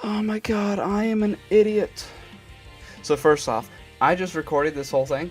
Oh my god, I am an idiot. So first off, I just recorded this whole thing.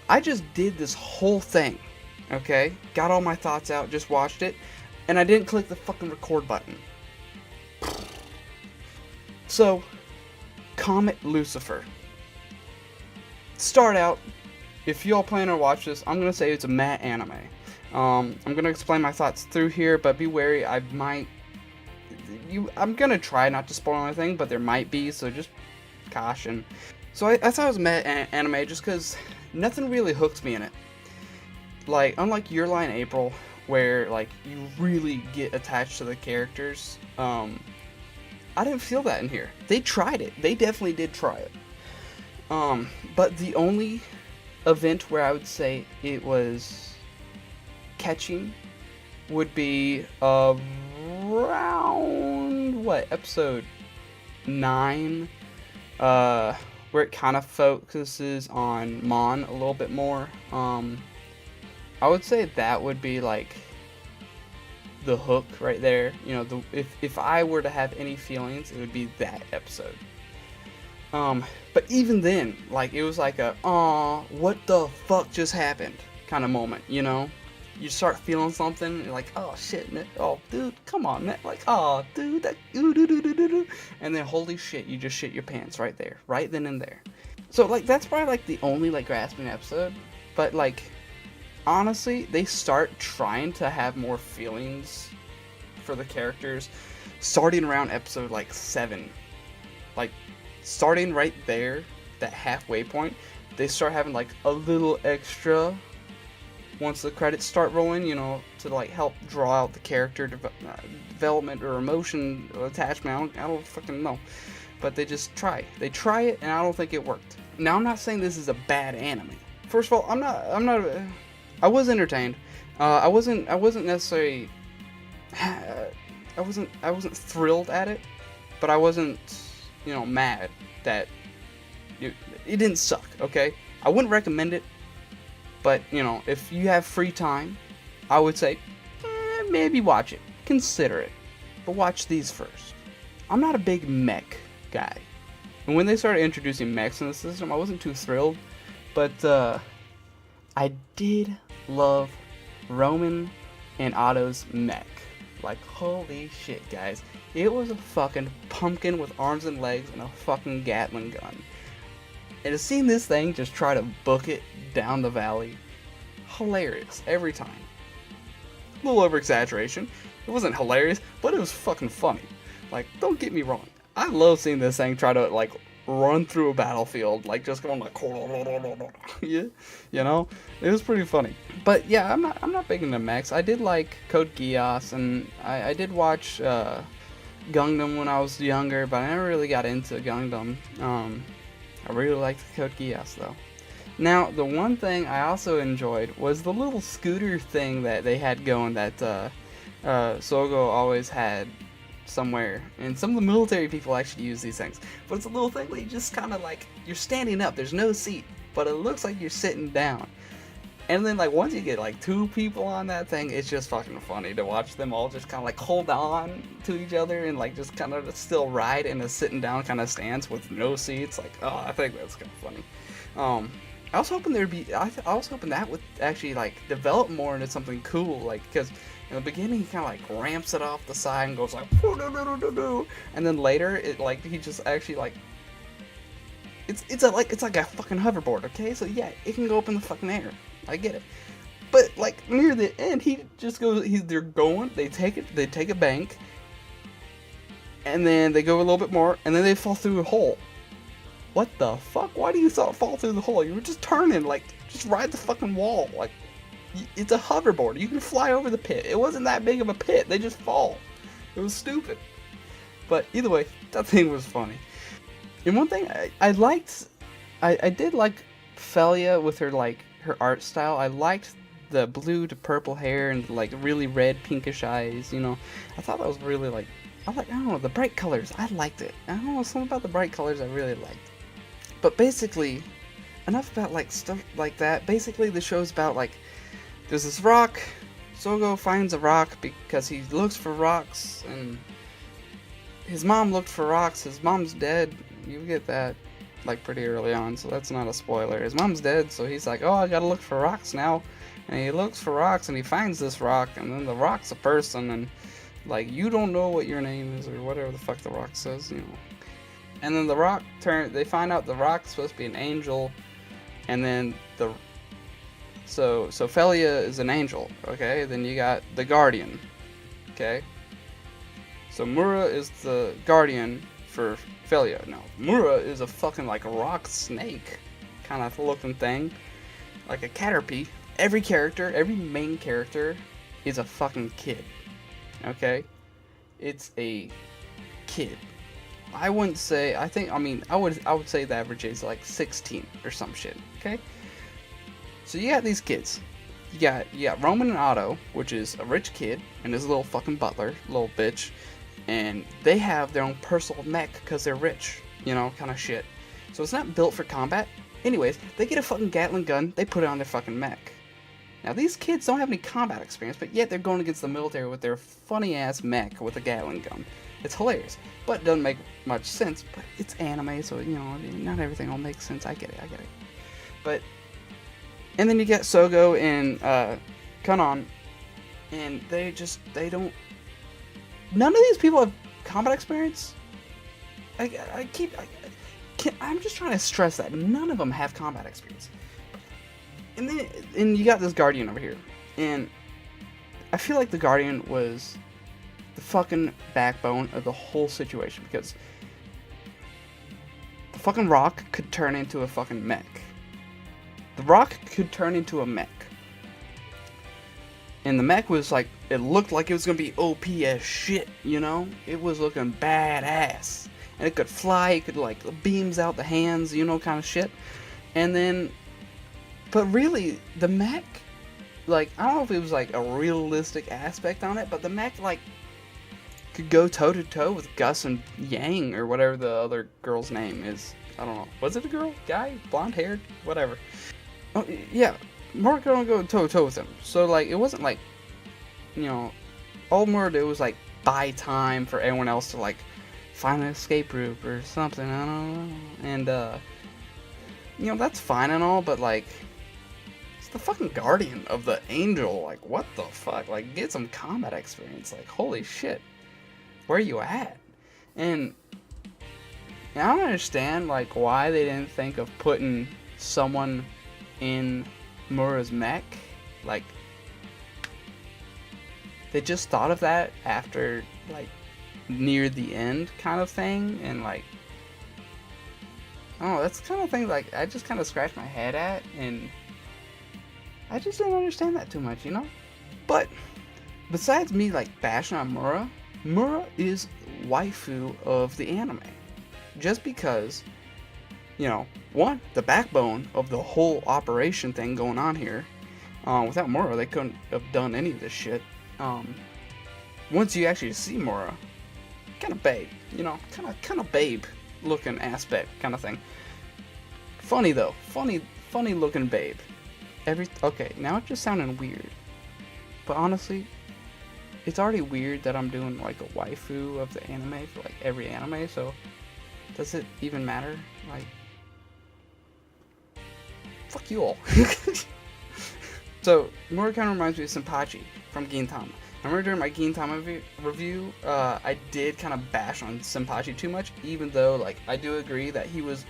I just did this whole thing. Okay? Got all my thoughts out, just watched it, and I didn't click the fucking record button. So, Comet Lucifer. Start out, if y'all plan to watch this, I'm gonna say it's a matte anime. I'm gonna explain my thoughts through here, but be wary, I'm gonna try not to spoil anything, but there might be, so just caution. So I thought it was a matte anime just because nothing really hooks me in it. Like, unlike Your Lie in April, where, like, you really get attached to the characters, I didn't feel that in here. They tried it. They definitely did try it. But the only event where I would say it was catching would be around, what, episode 9, where it kind of focuses on Mon a little bit more. I would say that would be, like, the hook right there. You know, if I were to have any feelings, it would be that episode. But even then, like, it was like a, aw, what the fuck just happened kind of moment, you know? You start feeling something, and you're like, oh shit, man. Oh dude, come on, man. Like, oh dude, that, and then holy shit, you just shit your pants right there, right then and there. So, like, that's probably, like, the only, like, grasping episode, but, like, honestly, they start trying to have more feelings for the characters starting around episode, like, 7. Like, starting right there, that halfway point, they start having, like, a little extra once the credits start rolling, you know, to, like, help draw out the character development or emotion or attachment. I don't fucking know. But they just try. They try it, and I don't think it worked. Now, I'm not saying this is a bad anime. First of all, I was entertained. I wasn't necessarily, I wasn't thrilled at it, but I wasn't, you know, mad that it didn't suck, okay? I wouldn't recommend it, but, you know, if you have free time, I would say, maybe watch it. Consider it. But watch these first. I'm not a big mech guy. And when they started introducing mechs in the system, I wasn't too thrilled, but, I did love Roman and Otto's mech. Like, holy shit, guys. It was a fucking pumpkin with arms and legs and a fucking Gatling gun. And to see this thing just try to book it down the valley, hilarious every time. A little over exaggeration. It wasn't hilarious, but it was fucking funny. Like, don't get me wrong. I love seeing this thing try to, like, run through a battlefield, like, just going like, yeah, you know, it was pretty funny. But yeah, I'm not big into mechs. I did like Code Geass, and I did watch Gundam when I was younger, but I never really got into Gundam. I really liked Code Geass though. Now, the one thing I also enjoyed was the little scooter thing that they had going that Sogo always had somewhere, and some of the military people actually use these things, but it's a little thing where you just kind of, like, you're standing up, there's no seat, but it looks like you're sitting down, and then, like, once you get, like, 2 people on that thing, it's just fucking funny to watch them all just kind of, like, hold on to each other and, like, just kind of still ride in a sitting down kind of stance with no seats. Like, oh, I think that's kind of funny. I was hoping I was hoping that would actually, like, develop more into something cool, like, because in the beginning, he kind of, like, ramps it off the side and goes like, and then later, it, like, he just actually, like, it's like a fucking hoverboard, okay? So yeah, it can go up in the fucking air. I get it. But, like, near the end, he just goes, they take a bank, and then they go a little bit more, and then they fall through a hole. What the fuck? Why do you fall through the hole? You were just turning, like, just ride the fucking wall, like, it's a hoverboard. You can fly over the pit. It wasn't that big of a pit. They just fall. It was stupid. But either way, that thing was funny. And one thing I liked, I did like Felia with her, like, her art style. I liked the blue to purple hair and, like, really red pinkish eyes, you know. I thought that was really, like, I don't know, the bright colors. I liked it. I don't know, something about the bright colors I really liked. But basically, enough about, like, stuff like that. Basically, the show's about, like, there's this rock. Sogo finds a rock because he looks for rocks, and his mom looked for rocks. His mom's dead. You get that like pretty early on, so that's not a spoiler. His mom's dead, so he's like, oh, I gotta look for rocks now. And he looks for rocks, and he finds this rock, and then the rock's a person, and like, you don't know what your name is, or whatever the fuck the rock says, you know. And then the rock they find out the rock's supposed to be an angel, and then so Felia is an angel, okay? Then you got the guardian, okay? So Mura is the guardian for Felia. Now, Mura is a fucking like a rock snake kind of looking thing, like a caterpie. Every main character is a fucking kid, okay? It's a kid. I would say the average age is like 16 or some shit, okay? So you got these kids. You got Roman and Otto, which is a rich kid and his little fucking butler, little bitch, and they have their own personal mech because they're rich, you know, kind of shit. So it's not built for combat. Anyways, they get a fucking Gatling gun, they put it on their fucking mech. Now these kids don't have any combat experience, but yet they're going against the military with their funny ass mech with a Gatling gun. It's hilarious, but it doesn't make much sense. But it's anime, so you know, not everything will make sense. I get it. But and then you get Sogo and Kanon, and they don't. None of these people have combat experience. I'm just trying to stress that none of them have combat experience. And you got this Guardian over here, and I feel like the Guardian was the fucking backbone of the whole situation, because the fucking Rock could turn into a fucking mech. The Rock could turn into a mech. And the mech was like, it looked like it was gonna be OP as shit, you know? It was looking badass. And it could fly, it could like beams out the hands, you know, kind of shit. And then, but really, the mech, like, I don't know if it was like a realistic aspect on it, but the mech like could go toe to toe with Gus and Yang or whatever the other girl's name is. I don't know. Was it a girl? Guy? Blonde haired? Whatever. Oh, yeah. Mark don't go toe to toe with him. So, like, it wasn't like, you know, all Mura did was like buy time for everyone else to like find an escape route or something. I don't know. And, you know, that's fine and all, but like, it's the fucking guardian of the angel. Like, what the fuck? Like, get some combat experience. Like, holy shit. Where are you at? And I don't understand, like, why they didn't think of putting someone in Mura's mech. Like, they just thought of that after, like, near the end kind of thing. And, like, I don't know, that's the kind of thing, like, I just kind of scratched my head at. And I just didn't understand that too much, you know? But besides me, like, bashing on Mura, Mura is waifu of the anime. Just because, you know, one, the backbone of the whole operation thing going on here. Without Mura, they couldn't have done any of this shit. Once you actually see Mura, kind of babe, you know, kind of babe looking aspect kind of thing. Funny though, funny looking babe. Okay, now it's just sounding weird, but honestly, it's already weird that I'm doing like a waifu of the anime for like every anime, so does it even matter? Like, fuck you all. So, Mura kind of reminds me of Senpachi from Gintama. I remember during my Gintama review, I did kind of bash on Senpachi too much, even though, like, I do agree that he was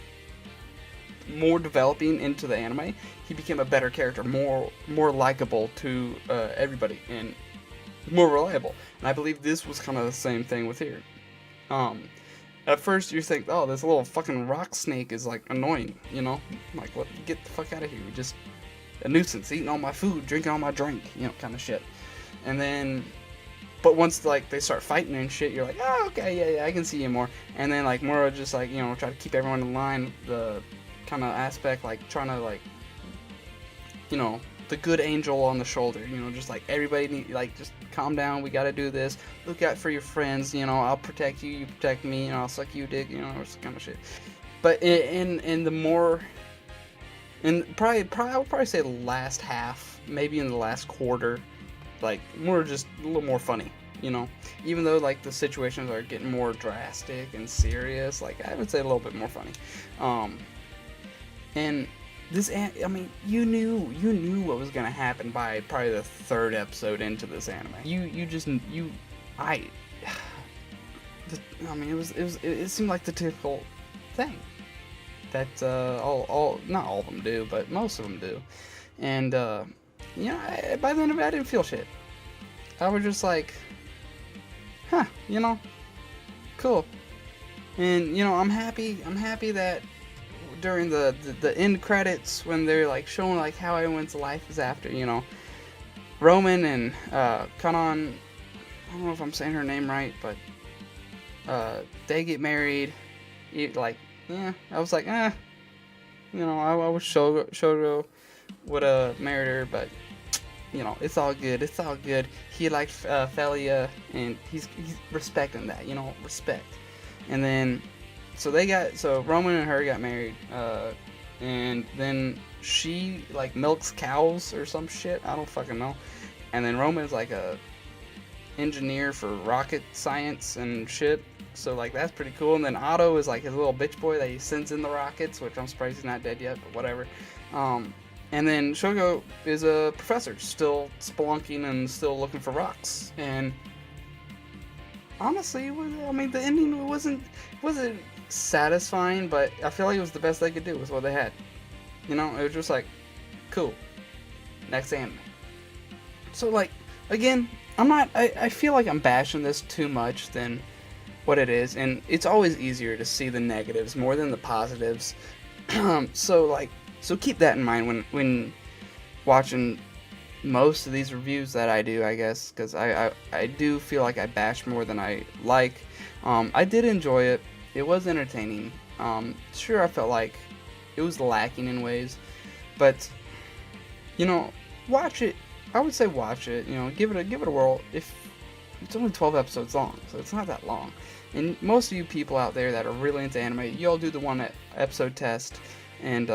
more developing into the anime. He became a better character, more likable to everybody, and more reliable. And I believe this was kind of the same thing with here. At first you think, oh, this little fucking rock snake is like annoying, you know? Like, what? Get the fuck out of here. You're just a nuisance, eating all my food, drinking all my drink, you know, kind of shit. And then, but once like they start fighting and shit, you're like, oh, okay, yeah, I can see you more. And then like Mura just like, you know, try to keep everyone in line, the kind of aspect, like trying to like, you know, the good angel on the shoulder, you know, just like everybody need, like, just calm down, we gotta do this, look out for your friends, you know, I'll protect you, you protect me, you know, I'll suck you dick, you know, or some kind of shit. But in the more, and I would probably say the last half, maybe in the last quarter, like, more just a little more funny, you know, even though like the situations are getting more drastic and serious, like I would say a little bit more funny. And this, I mean, you knew what was gonna happen by probably the third episode into this anime. I I mean, it seemed like the typical thing that all not all of them do, but most of them do. And by the end of it, I didn't feel shit. I was just like, huh, cool. And I'm happy that during the end credits, when they're like showing like how everyone's life is after, Roman and Kanon, I don't know if I'm saying her name right, but they get married. I was like, I wish Shogo would have married her, but it's all good. It's all good. He liked Felia, and he's respecting that, respect. And then, so Roman and her got married, and then she like milks cows or some shit. I don't fucking know. And then Roman's like a engineer for rocket science and shit. So like that's pretty cool. And then Otto is like his little bitch boy that he sends in the rockets, which I'm surprised he's not dead yet, but whatever. And then Shogo is a professor, still spelunking and still looking for rocks. And honestly, the ending wasn't satisfying, but I feel like it was the best they could do with what they had. It was just like, cool. Next anime. So like, again, I feel like I'm bashing this too much than what it is, and it's always easier to see the negatives more than the positives. So keep that in mind when watching most of these reviews that I do, I guess, because I do feel like I bash more than I like. I did enjoy it. It was entertaining. Sure, I felt like it was lacking in ways, but watch it. I would say watch it. Give it a whirl. If it's only 12 episodes long, so it's not that long. And most of you people out there that are really into anime, y'all do the one episode test, and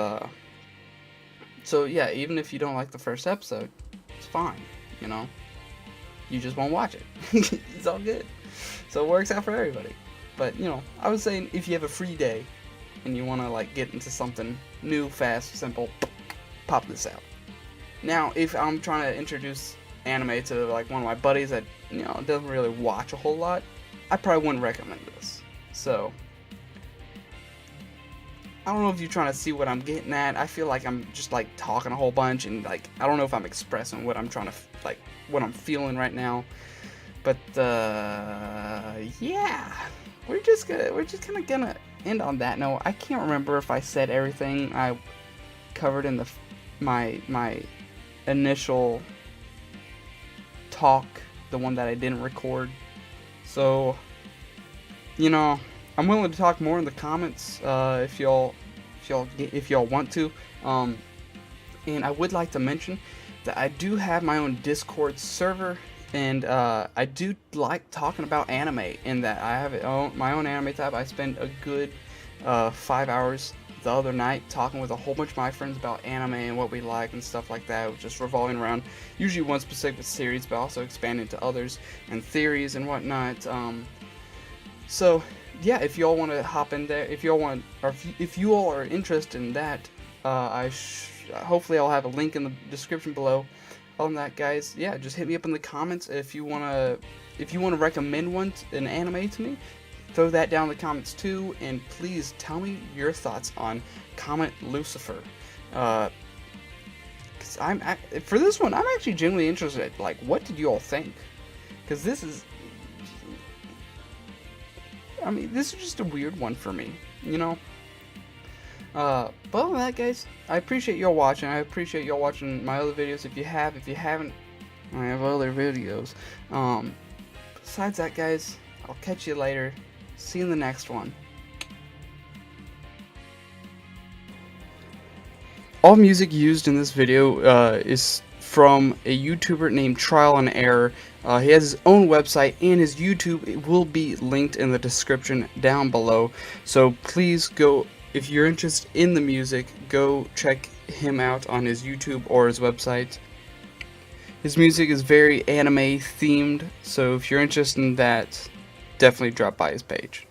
so yeah, even if you don't like the first episode, it's fine. You just won't watch it. It's all good. So it works out for everybody. But I would say if you have a free day and you want to like get into something new, fast, simple, pop this out. Now, if I'm trying to introduce anime to like one of my buddies that doesn't really watch a whole lot, I probably wouldn't recommend this. So I don't know if you're trying to see what I'm getting at. I feel like I'm just like talking a whole bunch, and like I don't know if I'm expressing what I'm trying to what I'm feeling right now. But yeah, we're just kind of gonna end on that note. I can't remember if I said everything I covered in my initial talk, the one that I didn't record. So I'm willing to talk more in the comments if y'all want to. And I would like to mention that I do have my own Discord server, and I do like talking about anime in that I have my own anime tab. I spent a good 5 hours the other night talking with a whole bunch of my friends about anime and what we like and stuff like that, just revolving around usually one specific series, but also expanding to others and theories and whatnot. So yeah, if y'all want to hop in there, if you all are interested in that, hopefully I'll have a link in the description below. Other than that, guys, yeah, just hit me up in the comments if you wanna recommend an anime to me. Throw that down in the comments too, and please tell me your thoughts on Comet Lucifer. Cause for this one, I'm actually genuinely interested. Like, what did you all think? Because this is just a weird one for me, But other than that, guys, I appreciate y'all watching. I appreciate y'all watching my other videos. If you haven't, I have other videos. Besides that, guys, I'll catch you later. See you in the next one. All music used in this video is from a YouTuber named Trial and Error. He has his own website, and his YouTube will be linked in the description down below. So please go, if you're interested in the music, go check him out on his YouTube or his website. His music is very anime themed, so if you're interested in that, definitely drop by his page.